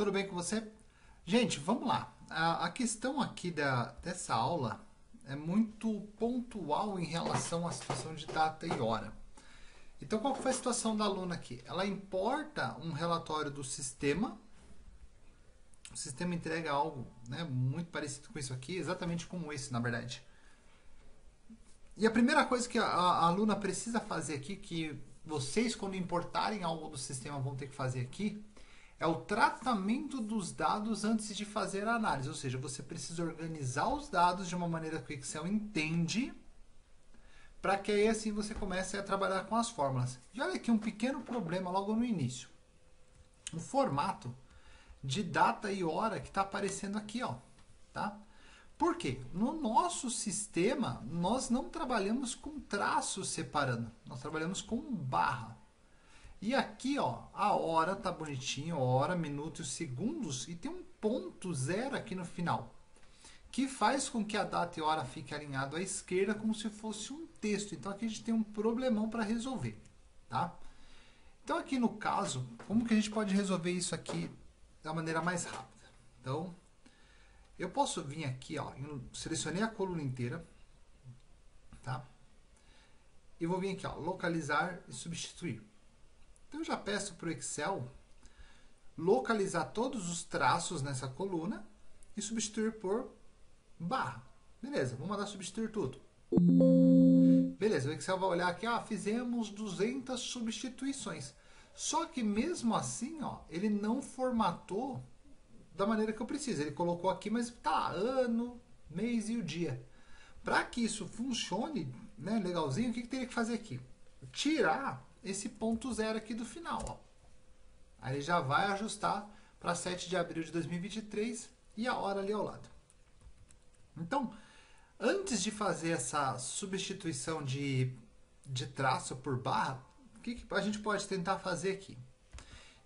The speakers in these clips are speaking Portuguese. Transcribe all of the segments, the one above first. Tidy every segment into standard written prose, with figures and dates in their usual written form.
Tudo bem com você? Gente, vamos lá. A questão aqui dessa aula é muito pontual em relação à situação de data e hora. Então, qual que foi a situação da aluna aqui? Ela importa um relatório do sistema. O sistema entrega algo, né, muito parecido com isso aqui, exatamente como esse, na verdade. E a primeira coisa que a aluna precisa fazer aqui, que vocês, quando importarem algo do sistema, vão ter que fazer aqui, é o tratamento dos dados antes de fazer a análise. Ou seja, você precisa organizar os dados de uma maneira que o Excel entende, para que aí assim você comece a trabalhar com as fórmulas. E olha aqui um pequeno problema logo no início. O formato de data e hora que está aparecendo aqui, ó, tá? Por quê? No nosso sistema, nós não trabalhamos com traços separando, nós trabalhamos com barra. E aqui, ó, a hora tá bonitinho, hora, minuto e segundos, e tem um ponto zero aqui no final, que faz com que a data e hora fique alinhado à esquerda como se fosse um texto. Então aqui a gente tem um problemão para resolver, tá? Então aqui no caso, como que a gente pode resolver isso aqui da maneira mais rápida? Então, eu posso vir aqui, ó, selecionei a coluna inteira, tá? E vou vir aqui, ó, localizar e substituir. Então eu já peço para o Excel localizar todos os traços nessa coluna e substituir por barra. Beleza, vou mandar substituir tudo. Beleza, o Excel vai olhar aqui, fizemos 200 substituições. Só que mesmo assim, ó, ele não formatou da maneira que eu preciso. Ele colocou aqui, mas tá ano, mês e o dia. Para que isso funcione, né, legalzinho, o que teria que fazer aqui? Tirar esse ponto zero aqui do final, ó. Aí ele já vai ajustar para 7 de abril de 2023 e a hora ali ao lado. Então, antes de fazer essa substituição de traço por barra, o que a gente pode tentar fazer aqui?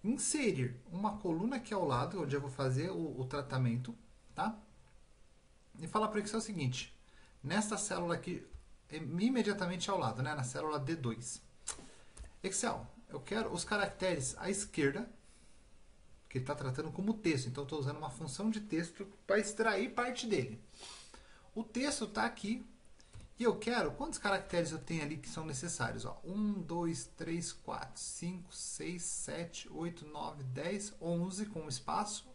Inserir uma coluna aqui ao lado, onde eu vou fazer o tratamento, tá? E falar para o Excel o seguinte, nesta célula aqui, imediatamente ao lado, né, na célula D2. Excel, eu quero os caracteres à esquerda, que ele está tratando como texto, então eu estou usando uma função de texto para extrair parte dele. O texto está aqui, e eu quero, quantos caracteres eu tenho ali que são necessários? 1, 2, 3, 4, 5, 6, 7, 8, 9, 10, 11 com espaço,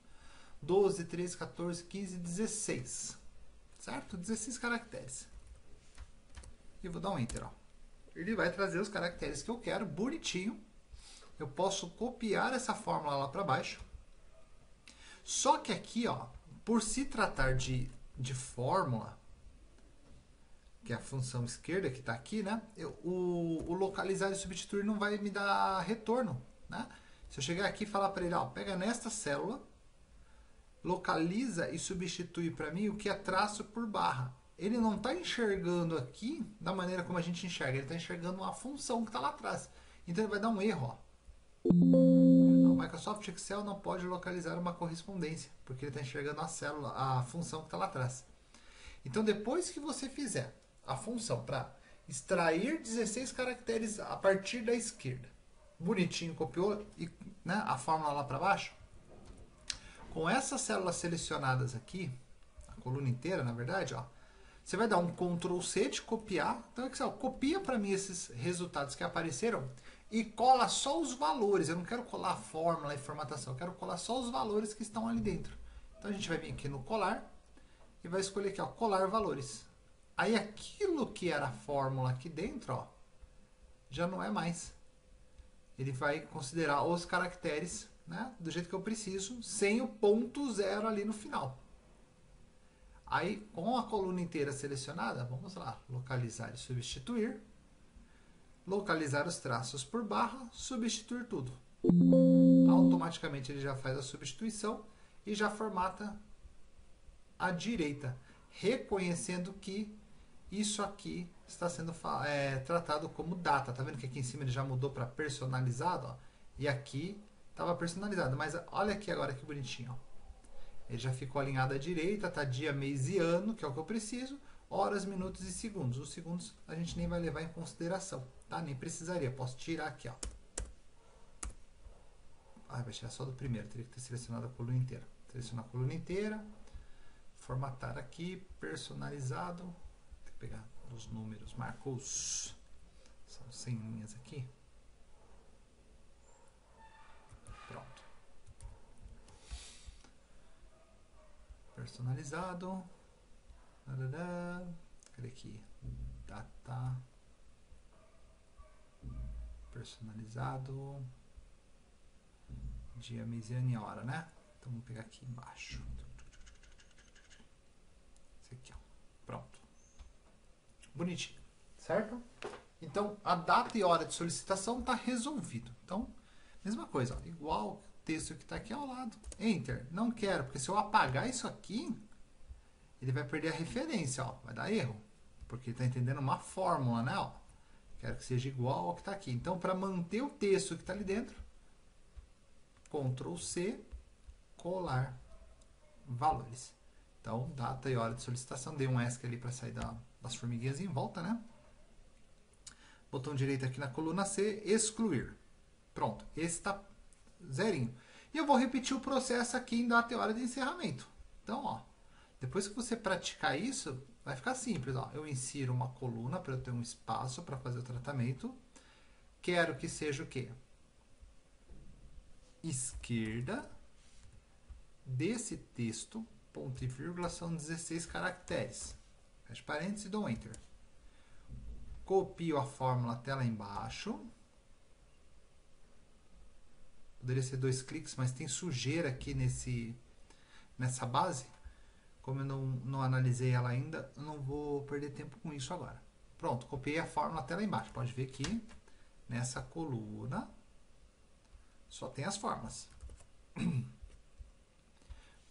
12, 13, 14, 15, 16. Certo? 16 caracteres. E vou dar um Enter, ó. Ele vai trazer os caracteres que eu quero, bonitinho. Eu posso copiar essa fórmula lá para baixo. Só que aqui, ó, por se tratar de fórmula, que é a função esquerda que está aqui, né? O localizar e substituir não vai me dar retorno, né? Se eu chegar aqui e falar para ele, ó, pega nesta célula, localiza e substitui para mim o que é traço por barra. Ele não está enxergando aqui da maneira como a gente enxerga, ele está enxergando uma função que está lá atrás. Então ele vai dar um erro, ó. O Microsoft Excel não pode localizar uma correspondência, porque ele está enxergando a célula, a função que está lá atrás. Então depois que você fizer a função para extrair 16 caracteres a partir da esquerda, bonitinho, copiou e, né, a fórmula lá para baixo, com essas células selecionadas aqui, a coluna inteira, na verdade, ó, você vai dar um Ctrl C de copiar. Então, Excel, copia para mim esses resultados que apareceram e cola só os valores. Eu não quero colar a fórmula e formatação, eu quero colar só os valores que estão ali dentro. Então a gente vai vir aqui no colar e vai escolher aqui, ó, colar valores. Aí aquilo que era a fórmula aqui dentro, ó, já não é mais. Ele vai considerar os caracteres, né, do jeito que eu preciso, sem o ponto zero ali no final. Aí, com a coluna inteira selecionada, vamos lá, localizar e substituir. Localizar os traços por barra, substituir tudo. Automaticamente ele já faz a substituição e já formata à direita, reconhecendo que isso aqui está sendo tratado como data. Tá vendo que aqui em cima ele já mudou para personalizado, ó, e aqui estava personalizado, mas olha aqui agora que bonitinho, ó. Ele já ficou alinhado à direita, tá dia, mês e ano, que é o que eu preciso, horas, minutos e segundos. Os segundos a gente nem vai levar em consideração, tá? Nem precisaria, posso tirar aqui, ó. Ah, vai tirar só do primeiro. Teria que ter selecionado a coluna inteira. Selecionar a coluna inteira. Formatar aqui. Personalizado. Tem que pegar os números. Marcos. São 100 linhas aqui. Pronto. Personalizado. Cadê aqui? Data. Personalizado. Dia, mês e ano e hora, né? Então vamos pegar aqui embaixo. Esse aqui, ó. Pronto. Bonitinho. Certo? Então a data e hora de solicitação está resolvido. Então, mesma coisa, ó, igual o texto que está aqui ao lado. Enter. Não quero, porque se eu apagar isso aqui, ele vai perder a referência, ó. Vai dar erro. Porque ele está entendendo uma fórmula, né? Ó. Quero que seja igual ao que está aqui. Então, para manter o texto que está ali dentro, Ctrl C, colar valores. Então, data e hora de solicitação. Dei um ESC ali para sair das formiguinhas em volta, né? Botão direito aqui na coluna C, excluir. Pronto, esse está zerinho. E eu vou repetir o processo aqui em data e hora de encerramento. Então, ó, depois que você praticar isso, vai ficar simples. Ó. Eu insiro uma coluna para eu ter um espaço para fazer o tratamento. Quero que seja o quê? Esquerda desse texto, ponto e vírgula, são 16 caracteres. Fecha parênteses e dou Enter. Copio a fórmula até lá embaixo. Poderia ser 2 cliques, mas tem sujeira aqui nessa base. Como eu não analisei ela ainda, eu não vou perder tempo com isso agora. Pronto, copiei a fórmula até lá embaixo. Pode ver que nessa coluna só tem as fórmulas.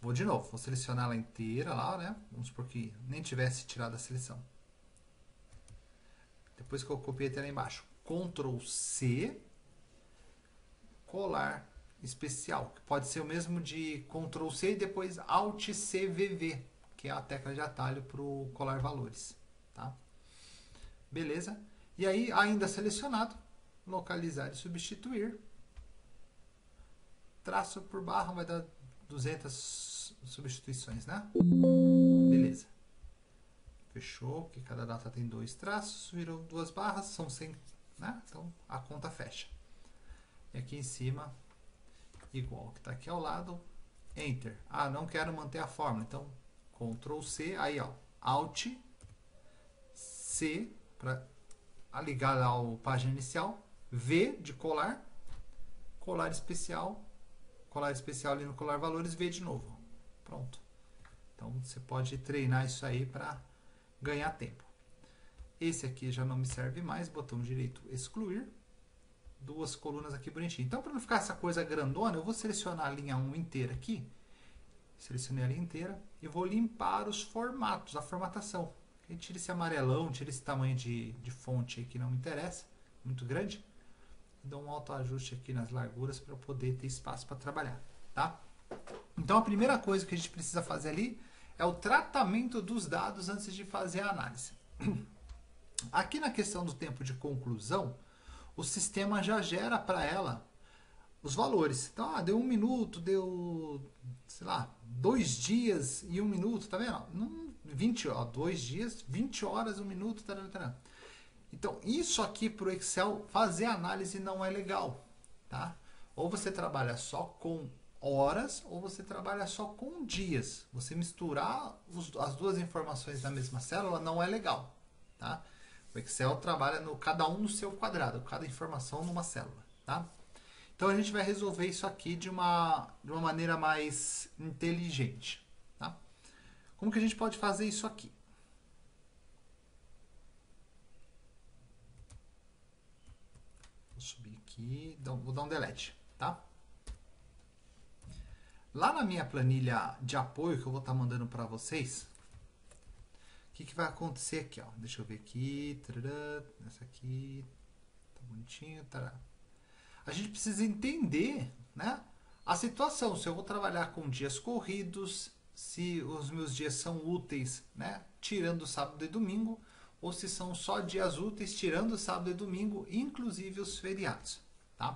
Vou de novo, vou selecionar ela inteira lá, né? Vamos supor que nem tivesse tirado a seleção. Depois que eu copiei até lá embaixo, Ctrl C, colar especial, que pode ser o mesmo de Ctrl C e depois Alt C VV, que é a tecla de atalho para o colar valores, tá? Beleza? E aí, ainda selecionado, localizar e substituir. Traço por barra vai dar 200 substituições, né? Beleza. Fechou, que cada data tem 2 traços, virou 2 barras, são 100, né? Então a conta fecha. E aqui em cima, igual que está aqui ao lado, Enter. Ah, não quero manter a fórmula, então Ctrl C, aí ó, Alt C para ligar lá a página inicial, V de colar, colar especial ali no colar valores, V de novo. Pronto. Então você pode treinar isso aí para ganhar tempo. Esse aqui já não me serve mais, botão direito excluir. 2 colunas aqui bonitinho. Então, para não ficar essa coisa grandona, eu vou selecionar a linha 1 inteira aqui. Selecionei a linha inteira e vou limpar os formatos, a formatação. Tira esse amarelão, tira esse tamanho de fonte aí que não me interessa, muito grande. E dou um autoajuste aqui nas larguras para eu poder ter espaço para trabalhar, tá? Então, a primeira coisa que a gente precisa fazer ali é o tratamento dos dados antes de fazer a análise. Aqui na questão do tempo de conclusão, o sistema já gera para ela os valores. Então, deu 1 minuto, deu, sei lá, 2 dias e 1 minuto, tá vendo? 2 dias, 20 horas, 1 minuto, tarará. Então, isso aqui para o Excel fazer análise não é legal, tá? Ou você trabalha só com horas, ou você trabalha só com dias. Você misturar as duas informações na mesma célula não é legal, tá? O Excel trabalha cada um no seu quadrado, cada informação numa célula, tá? Então a gente vai resolver isso aqui de uma maneira mais inteligente, tá? Como que a gente pode fazer isso aqui? Vou subir aqui, vou dar um delete, tá? Lá na minha planilha de apoio que eu vou estar mandando para vocês, o que vai acontecer aqui, ó? Deixa eu ver aqui, tarará, essa aqui, tá bonitinho, tarará. A gente precisa entender, né, a situação, se eu vou trabalhar com dias corridos, se os meus dias são úteis, né, tirando sábado e domingo, ou se são só dias úteis, tirando sábado e domingo, inclusive os feriados, tá?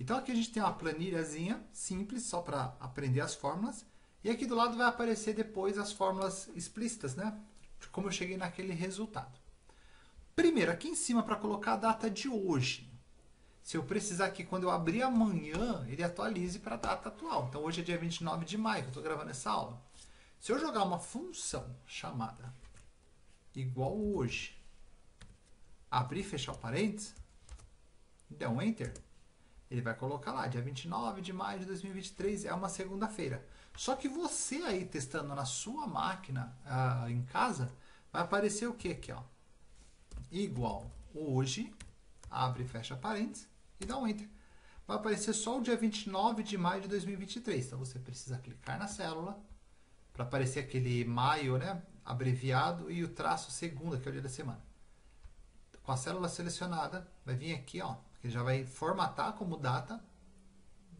Então aqui a gente tem uma planilhazinha simples, só para aprender as fórmulas. E aqui do lado vai aparecer depois as fórmulas explícitas, né? De como eu cheguei naquele resultado. Primeiro, aqui em cima, para colocar a data de hoje. Se eu precisar que quando eu abrir amanhã, ele atualize para a data atual. Então hoje é dia 29 de maio que eu estou gravando essa aula. Se eu jogar uma função chamada igual hoje, abrir e fechar o parênteses, der um Enter, ele vai colocar lá, dia 29 de maio de 2023, é uma segunda-feira. Só que você aí testando na sua máquina, em casa, vai aparecer o que aqui, ó? Igual hoje, abre e fecha parênteses e dá um Enter. Vai aparecer só o dia 29 de maio de 2023. Então você precisa clicar na célula para aparecer aquele maio, né, abreviado, e o traço segunda, que é o dia da semana. Com a célula selecionada, vai vir aqui, ó, que já vai formatar como data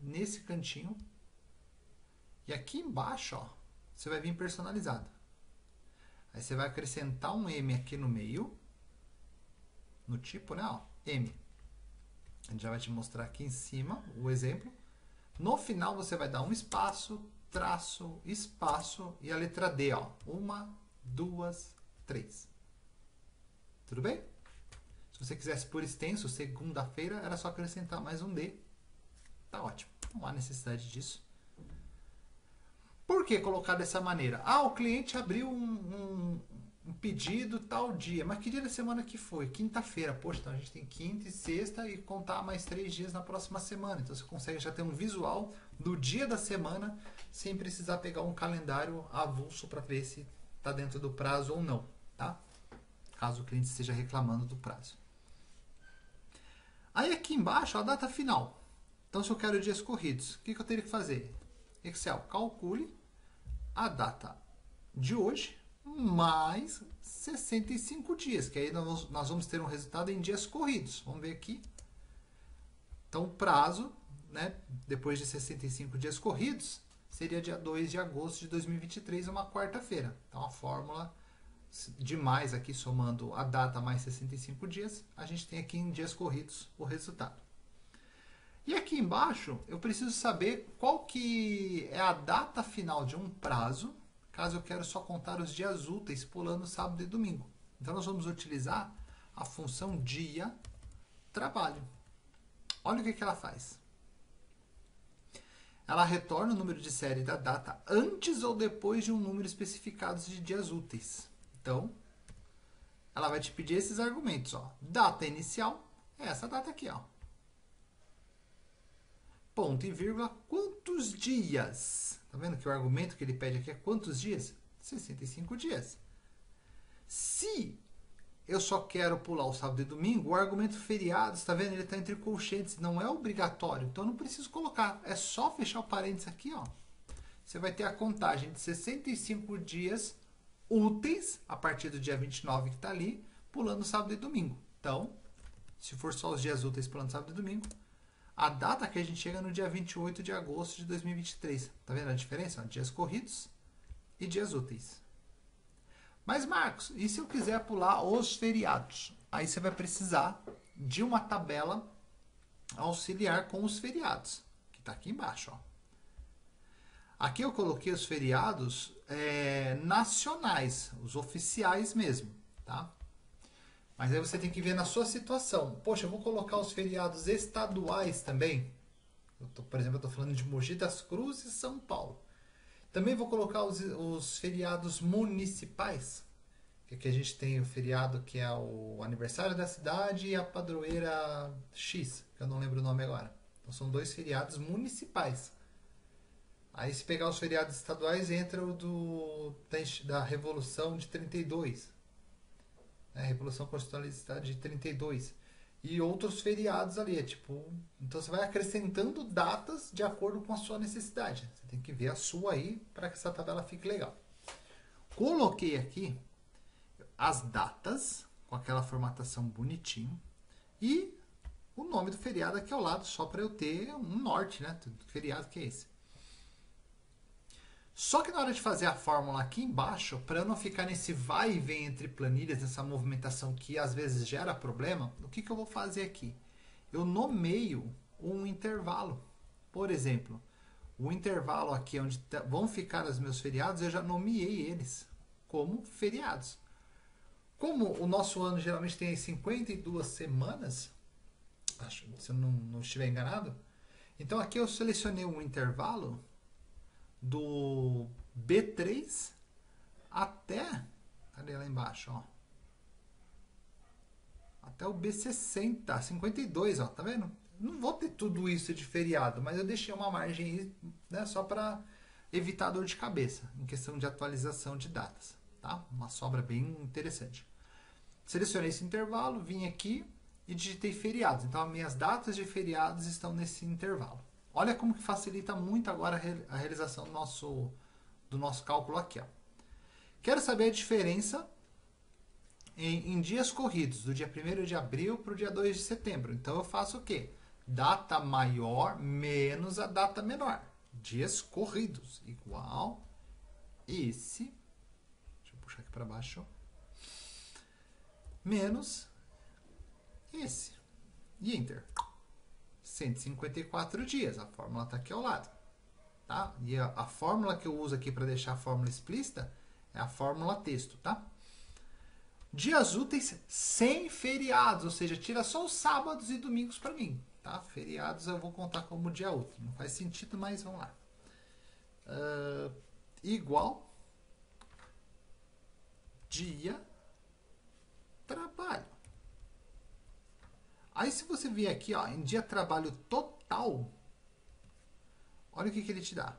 nesse cantinho. E aqui embaixo, ó, você vai vir personalizado. Aí você vai acrescentar um M aqui no meio, no tipo, né, ó, M. A gente já vai te mostrar aqui em cima o exemplo. No final você vai dar um espaço, traço, espaço e a letra D, ó. 1, 2, 3. Tudo bem? Se você quisesse por extenso, segunda-feira, era só acrescentar mais um D. Tá ótimo. Não há necessidade disso. Por que colocar dessa maneira? Ah, o cliente abriu um pedido tal dia. Mas que dia da semana que foi? Quinta-feira. Poxa, então a gente tem quinta e sexta e contar mais 3 dias na próxima semana. Então você consegue já ter um visual do dia da semana sem precisar pegar um calendário avulso para ver se está dentro do prazo ou não, tá? Caso o cliente esteja reclamando do prazo. Aí aqui embaixo, a data final. Então se eu quero dias corridos, o que eu teria que fazer? Excel, calcule a data de hoje mais 65 dias, que aí nós vamos ter um resultado em dias corridos. Vamos ver aqui. Então o prazo, né, depois de 65 dias corridos, seria dia 2 de agosto de 2023, uma quarta-feira. Então a fórmula de mais aqui, somando a data mais 65 dias, a gente tem aqui em dias corridos o resultado. E aqui embaixo, eu preciso saber qual que é a data final de um prazo, caso eu quero só contar os dias úteis, pulando sábado e domingo. Então nós vamos utilizar a função dia trabalho. Olha o que ela faz. Ela retorna o número de série da data antes ou depois de um número especificado de dias úteis. Então, ela vai te pedir esses argumentos, ó. Data inicial é essa data aqui, ó. Ponto e vírgula, quantos dias? Tá vendo que o argumento que ele pede aqui é quantos dias? 65 dias. Se eu só quero pular o sábado e domingo, o argumento feriados, está vendo? Ele está entre colchetes, não é obrigatório. Então, eu não preciso colocar. É só fechar o parênteses aqui, ó. Você vai ter a contagem de 65 dias úteis, a partir do dia 29 que está ali, pulando sábado e domingo. Então, se for só os dias úteis pulando sábado e domingo, a data que a gente chega no dia 28 de agosto de 2023. Tá vendo a diferença? Ó, dias corridos e dias úteis. Mas, Marcos, e se eu quiser pular os feriados? Aí você vai precisar de uma tabela auxiliar com os feriados, que está aqui embaixo, ó. Aqui eu coloquei os feriados nacionais, os oficiais mesmo, tá? Mas aí você tem que ver na sua situação. Poxa, eu vou colocar os feriados estaduais também. Por exemplo, eu estou falando de Mogi das Cruzes e São Paulo. Também vou colocar os feriados municipais. Que aqui a gente tem o feriado que é o aniversário da cidade e a padroeira X, que eu não lembro o nome agora. Então são 2 feriados municipais. Aí se pegar os feriados estaduais, entra o da Revolução de 32. Revolução Constitucionalista de 32. E outros feriados ali. Então você vai acrescentando datas de acordo com a sua necessidade. Você tem que ver a sua aí para que essa tabela fique legal. Coloquei aqui as datas, com aquela formatação bonitinho. E o nome do feriado aqui ao lado, só para eu ter um norte, né? Do feriado que é esse. Só que na hora de fazer a fórmula aqui embaixo, para eu não ficar nesse vai e vem entre planilhas, nessa movimentação que às vezes gera problema, o que eu vou fazer aqui? Eu nomeio um intervalo. Por exemplo, o intervalo aqui onde vão ficar os meus feriados, eu já nomeei eles como feriados. Como o nosso ano geralmente tem 52 semanas, acho, se eu não estiver enganado, então aqui eu selecionei um intervalo do B3 até, cadê lá embaixo, ó? Até o B60, 52, ó, tá vendo? Não vou ter tudo isso de feriado, mas eu deixei uma margem aí, né, só para evitar dor de cabeça em questão de atualização de datas, tá? Uma sobra bem interessante. Selecionei esse intervalo, vim aqui e digitei feriados. Então, as minhas datas de feriados estão nesse intervalo. Olha como que facilita muito agora a realização do nosso cálculo aqui, ó. Quero saber a diferença em dias corridos, do dia 1º de abril para o dia 2 de setembro. Então, eu faço o quê? Data maior menos a data menor. Dias corridos, igual esse. Deixa eu puxar aqui para baixo. Menos esse. E Enter. 154 dias. A fórmula está aqui ao lado. Tá? E a fórmula que eu uso aqui para deixar a fórmula explícita é a fórmula texto, tá? Dias úteis sem feriados, ou seja, tira só os sábados e domingos para mim, tá? Feriados eu vou contar como dia útil. Não faz sentido, mas vamos lá. Igual dia trabalho. Aí se você vier aqui, ó, em dia trabalho total, olha o que ele te dá.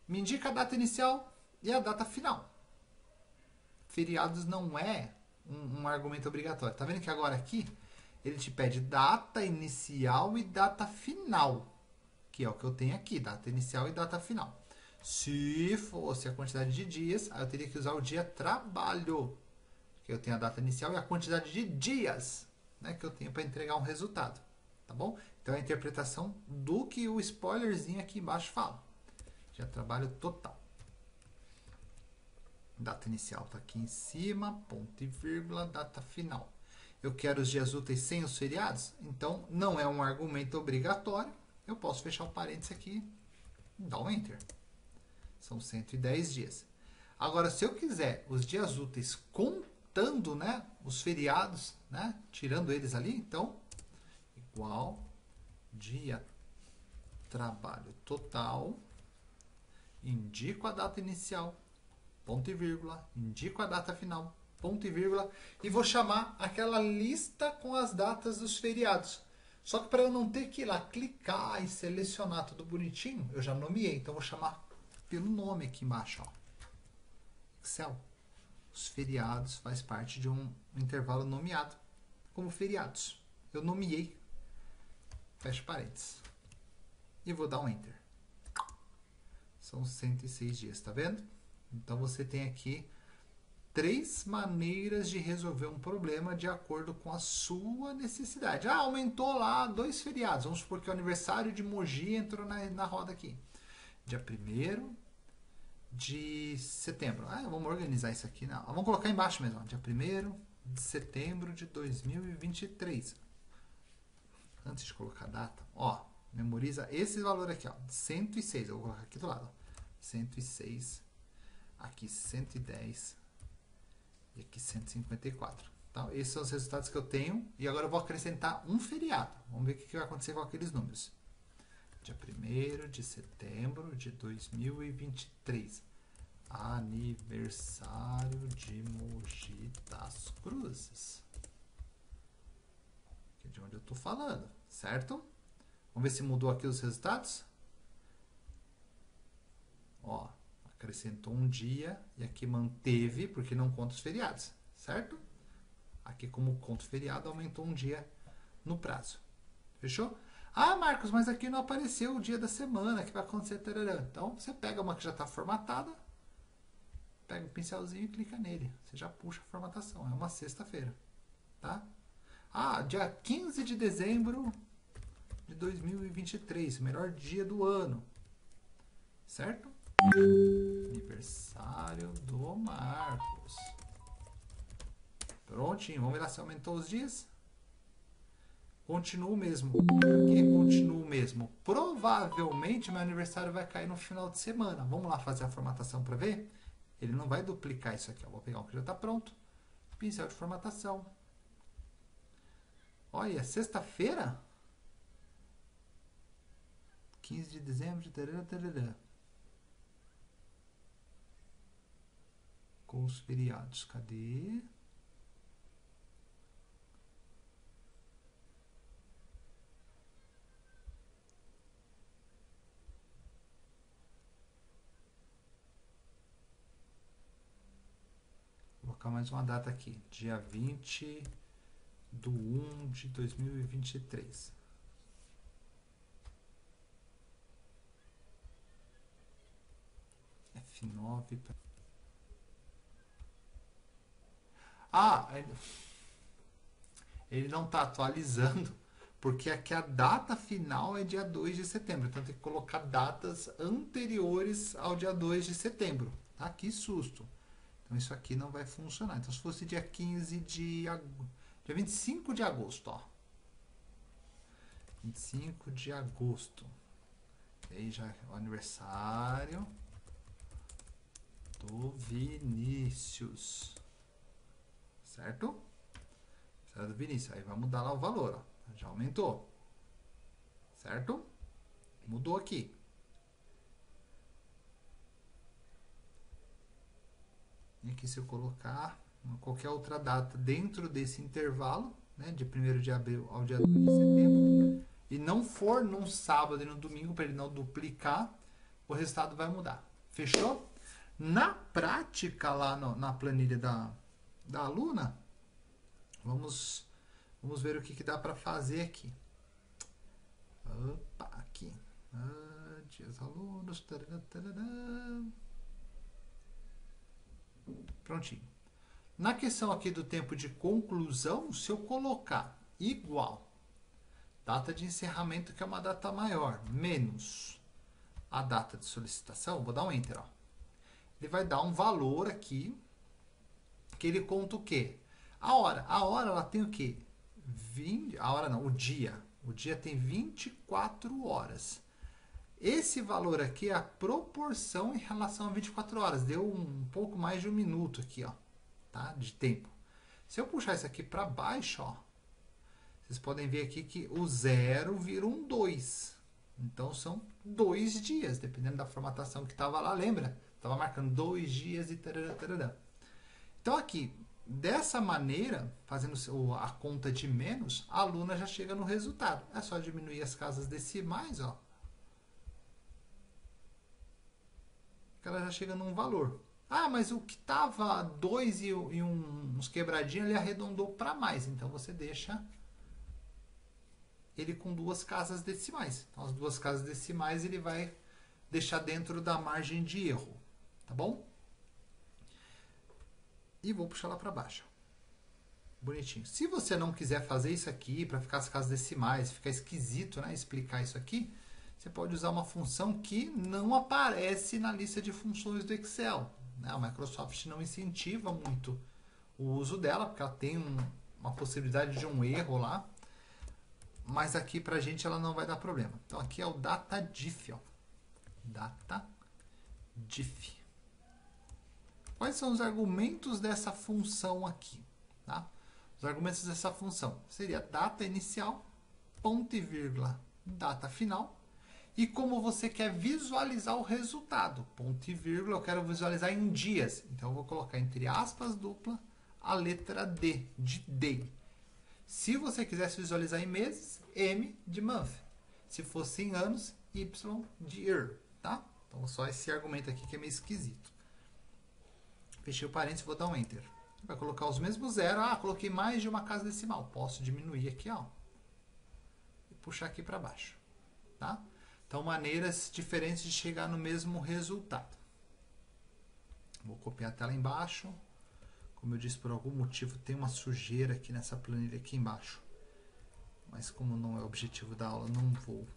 Me indica a data inicial e a data final. Feriados não é um argumento obrigatório. Tá vendo que agora aqui ele te pede data inicial e data final, que é o que eu tenho aqui, data inicial e data final. Se fosse a quantidade de dias, aí eu teria que usar o dia trabalho, que eu tenho a data inicial e a quantidade de dias, né, que eu tenho para entregar um resultado, tá bom? Então é a interpretação do que o spoilerzinho aqui embaixo fala. Dia trabalho total. Data inicial está aqui em cima, ponto e vírgula, data final. Eu quero os dias úteis sem os feriados, então não é um argumento obrigatório. Eu posso fechar o parênteses aqui e dar um Enter. São 110 dias. Agora, se eu quiser os dias úteis contando, né, os feriados, né, tirando eles ali, então, igual dia trabalho total, indico a data inicial, ponto e vírgula, indico a data final, ponto e vírgula, e vou chamar aquela lista com as datas dos feriados. Só que para eu não ter que ir lá clicar e selecionar tudo bonitinho, eu já nomeei, então eu vou chamar pelo nome aqui embaixo, ó. Excel. Os feriados faz parte de um intervalo nomeado como feriados. Eu nomeei, fecho parênteses, e vou dar um Enter. São 106 dias, tá vendo? Então você tem aqui 3 maneiras de resolver um problema de acordo com a sua necessidade. Ah, aumentou lá 2 feriados. Vamos supor que o aniversário de Mogi entrou na roda aqui. Dia 1º de setembro. Ah, vamos organizar isso aqui. Não. Vamos colocar embaixo mesmo. Ó. Dia 1º de setembro de 2023. Antes de colocar a data, ó, memoriza esse valor aqui, ó, 106. Eu vou colocar aqui do lado. Ó. 106. Aqui 110 e aqui 154. Então, esses são os resultados que eu tenho. E agora eu vou acrescentar um feriado. Vamos ver o que vai acontecer com aqueles números. Dia 1º de setembro de 2023. Aniversário de Mogi das Cruzes. Que é de onde eu estou falando, certo? Vamos ver se mudou aqui os resultados. Ó. Acrescentou um dia e aqui manteve, porque não conta os feriados, certo? Aqui, como conta o feriado, aumentou um dia no prazo. Fechou? Ah, Marcos, mas aqui não apareceu o dia da semana que vai acontecer. Tarará. Então, você pega uma que já está formatada, pega o pincelzinho e clica nele. Você já puxa a formatação. É uma sexta-feira. Tá? Ah, dia 15 de dezembro de 2023. O melhor dia do ano. Certo? Aniversário do Marcos. Prontinho. Vamos ver lá se aumentou os dias. Continua o mesmo. Por que continua o mesmo? Provavelmente meu aniversário vai cair no final de semana. Vamos lá fazer a formatação para ver? Ele não vai duplicar isso aqui. Ó. Vou pegar um que já está pronto. Pincel de formatação. Olha, sexta-feira? 15 de dezembro. Tarará. Com os feriados. Cadê? Vou colocar mais uma data aqui. Dia 20/1/2023. F9. Ah, ele não está atualizando, porque aqui a data final é dia 2 de setembro. Então tem que colocar datas anteriores ao dia 2 de setembro. Tá? Que susto. Então isso aqui não vai funcionar. Então se fosse dia 15 de dia 25 de agosto, ó. 25 de agosto. E aí já é o aniversário do Vinícius. Certo? Do Vinícius. Aí vai mudar lá o valor, ó. Já aumentou. Certo? Mudou aqui. E aqui se eu colocar qualquer outra data dentro desse intervalo, né, de 1º de abril ao dia 2 de setembro, e não for num sábado e no domingo, para ele não duplicar, o resultado vai mudar. Fechou? Na prática, lá na planilha da aluna, vamos ver o que dá para fazer aqui. Opa, aqui. Dias alunos. Prontinho. Na questão aqui do tempo de conclusão, se eu colocar igual data de encerramento, que é uma data maior, menos a data de solicitação, vou dar um Enter. Ó. Ele vai dar um valor aqui, que ele conta o quê? A hora ela tem o quê? A hora não, o dia. O dia tem 24 horas. Esse valor aqui é a proporção em relação a 24 horas. Deu um pouco mais de 1 minuto aqui, ó, tá? De tempo. Se eu puxar isso aqui para baixo, ó, vocês podem ver aqui que o 0 vira um 2. Então são 2 dias, dependendo da formatação que estava lá, lembra? Estava marcando 2 dias e tarará, tarará. Então aqui, dessa maneira, fazendo a conta de menos, a aluna já chega no resultado. É só diminuir as casas decimais, ó. Que ela já chega num valor. Ah, mas o que estava 2 e uns quebradinhos, ele arredondou para mais. Então você deixa ele com 2 casas decimais. Então as 2 casas decimais ele vai deixar dentro da margem de erro. Tá bom? E vou puxar lá para baixo. Bonitinho. Se você não quiser fazer isso aqui para ficar as casas decimais, ficar esquisito, né, explicar isso aqui, você pode usar uma função que não aparece na lista de funções do Excel. Né? A Microsoft não incentiva muito o uso dela, porque ela tem uma possibilidade de um erro lá. Mas aqui pra gente ela não vai dar problema. Então aqui é o DataDiff. Ó. DataDiff. Quais são os argumentos dessa função aqui? Tá? Os argumentos dessa função seria data inicial, ponto e vírgula, data final. E como você quer visualizar o resultado, ponto e vírgula, eu quero visualizar em dias. Então eu vou colocar entre aspas dupla a letra D, de day. Se você quisesse visualizar em meses, M de month. Se fosse em anos, Y de year. Tá? Então só esse argumento aqui que é meio esquisito. Fechei o parênteses e vou dar um Enter. Vai colocar os mesmos zero. Ah, coloquei mais de uma casa decimal. Posso diminuir aqui, ó. E puxar aqui para baixo. Tá? Então, maneiras diferentes de chegar no mesmo resultado. Vou copiar a tela embaixo. Como eu disse, por algum motivo tem uma sujeira aqui nessa planilha aqui embaixo. Mas como não é o objetivo da aula, não vou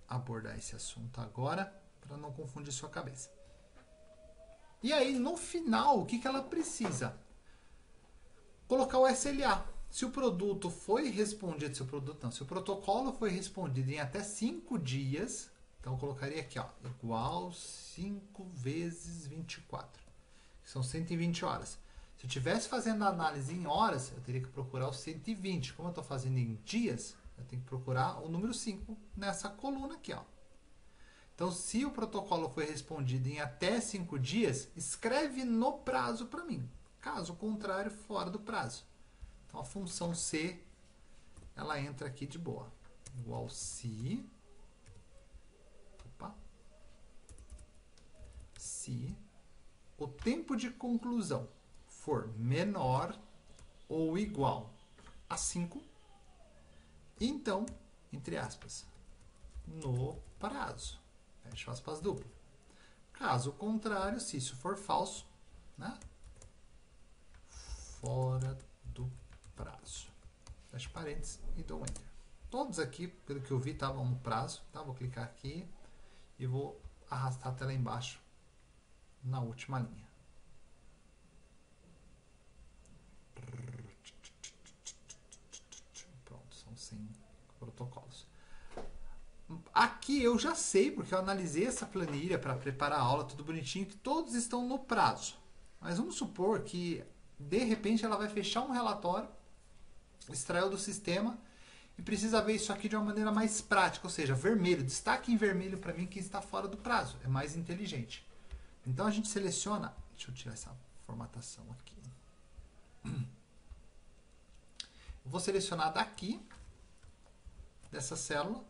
abordar esse assunto agora, para não confundir sua cabeça. E aí, no final, o que ela precisa? Colocar o SLA. Se o produto foi respondido, se o produto não, se o protocolo foi respondido em até 5 dias, então eu colocaria aqui, ó, igual 5 vezes 24, que são 120 horas. Se eu estivesse fazendo a análise em horas, eu teria que procurar os 120. Como eu estou fazendo em dias, eu tenho que procurar o número 5 nessa coluna aqui, ó. Então, se o protocolo foi respondido em até 5 dias, escreve no prazo para mim. Caso contrário, fora do prazo. Então, a função C, ela entra aqui de boa. Igual se... Opa. Se o tempo de conclusão for menor ou igual a 5, então, entre aspas, no prazo. Fecha aspas duplo. Caso contrário, se isso for falso, né? Fora do prazo. Fecha parênteses e dou Enter. Todos aqui, pelo que eu vi, estavam no prazo. Tá? Vou clicar aqui e vou arrastar até lá embaixo na última linha. Pronto, são 100 protocolos. Aqui eu já sei, porque eu analisei essa planilha para preparar a aula, tudo bonitinho, que todos estão no prazo. Mas vamos supor que, de repente, ela vai fechar um relatório, extraiu do sistema e precisa ver isso aqui de uma maneira mais prática, ou seja, vermelho. Destaque em vermelho para mim quem está fora do prazo, é mais inteligente. Então a gente seleciona, deixa eu tirar essa formatação aqui. Eu vou selecionar daqui, dessa célula,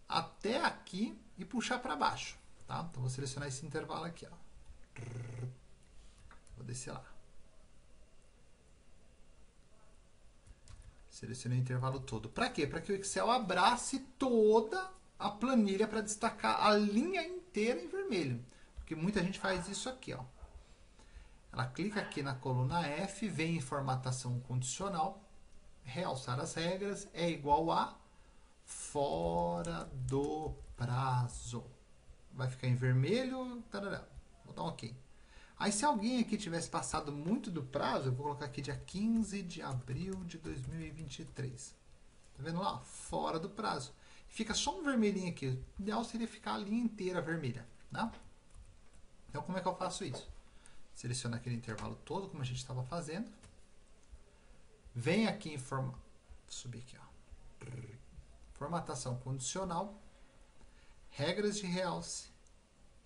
até aqui e puxar para baixo. Tá? Então vou selecionar esse intervalo aqui. Ó. Vou descer lá. Selecionei o intervalo todo. Para quê? Para que o Excel abrace toda a planilha para destacar a linha inteira em vermelho. Porque muita gente faz isso aqui. Ó. Ela clica aqui na coluna F, vem em formatação condicional, realçar as regras, é igual a fora do prazo. Vai ficar em vermelho. Tarará. Vou dar um OK. Aí se alguém aqui tivesse passado muito do prazo, eu vou colocar aqui dia 15 de abril de 2023. Tá vendo lá? Fora do prazo. Fica só um vermelhinho aqui. O ideal seria ficar a linha inteira vermelha. Né? Então como é que eu faço isso? Seleciono aquele intervalo todo, como a gente estava fazendo. Vem aqui em vou subir aqui, ó. Formatação condicional. Regras de realce.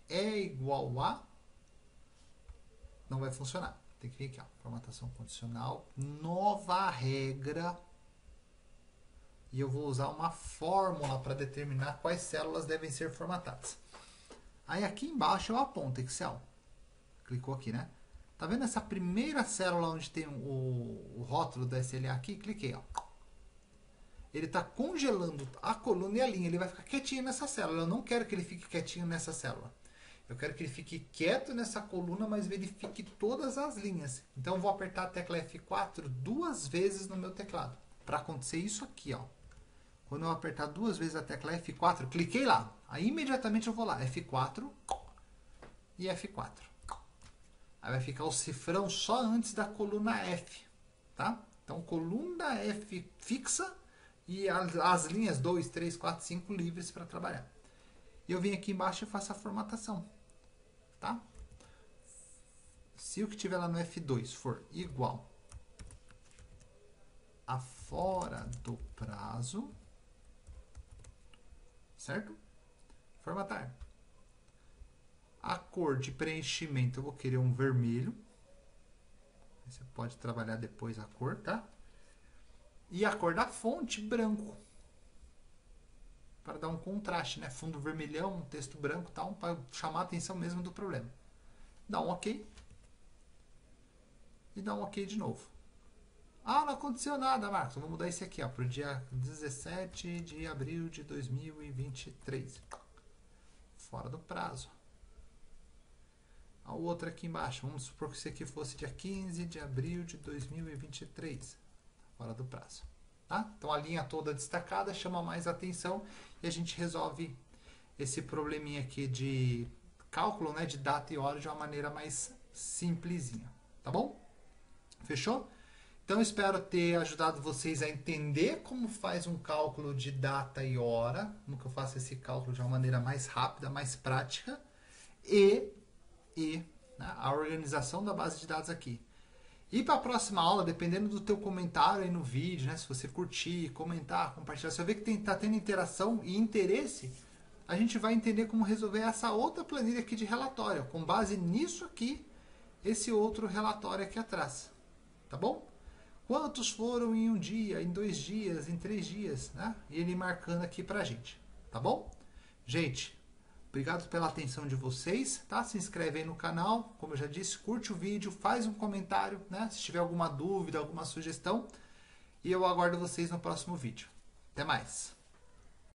É igual a... Não vai funcionar. Tem que vir aqui, ó. Formatação condicional. Nova regra. E eu vou usar uma fórmula para determinar quais células devem ser formatadas. Aí aqui embaixo eu aponto Excel. Clicou aqui, né? Tá vendo essa primeira célula onde tem o rótulo da SLA aqui? Cliquei, ó. Ele está congelando a coluna e a linha. Ele vai ficar quietinho nessa célula. Eu não quero que ele fique quietinho nessa célula. Eu quero que ele fique quieto nessa coluna, mas verifique todas as linhas. Então eu vou apertar a tecla F4 duas vezes no meu teclado. Para acontecer isso aqui, ó. Quando eu apertar duas vezes a tecla F4, cliquei lá. Aí imediatamente eu vou lá. F4 e F4. Aí vai ficar o cifrão só antes da coluna F. Tá? Então coluna F fixa e as linhas 2, 3, 4, 5 livres para trabalhar. E eu venho aqui embaixo e faço a formatação. Tá? Se o que tiver lá no F2 for igual a fora do prazo, certo? Formatar. A cor de preenchimento eu vou querer um vermelho. Você pode trabalhar depois a cor, tá? E a cor da fonte, branco. Para dar um contraste, né? Fundo vermelhão, texto branco, tal, para chamar a atenção mesmo do problema. Dá um OK. E dá um OK de novo. Ah, não aconteceu nada, Marcos. Eu vou mudar esse aqui, ó, para o dia 17 de abril de 2023. Fora do prazo. A outra aqui embaixo. Vamos supor que esse aqui fosse dia 15 de abril de 2023. Fora do prazo. Tá? Então a linha toda destacada chama mais atenção e a gente resolve esse probleminha aqui de cálculo, né, de data e hora de uma maneira mais simplesinha. Tá bom? Fechou? Então, espero ter ajudado vocês a entender como faz um cálculo de data e hora, como que eu faço esse cálculo de uma maneira mais rápida, mais prática, e né, a organização da base de dados aqui. E para a próxima aula, dependendo do teu comentário aí no vídeo, né, se você curtir, comentar, compartilhar, se eu ver que está tendo interação e interesse, a gente vai entender como resolver essa outra planilha aqui de relatório, com base nisso aqui, esse outro relatório aqui atrás. Tá bom? Quantos foram em um dia, em 2 dias, em 3 dias, né? E ele marcando aqui pra gente, tá bom? Gente, obrigado pela atenção de vocês, tá? Se inscreve aí no canal, como eu já disse, curte o vídeo, faz um comentário, né? Se tiver alguma dúvida, alguma sugestão. E eu aguardo vocês no próximo vídeo. Até mais!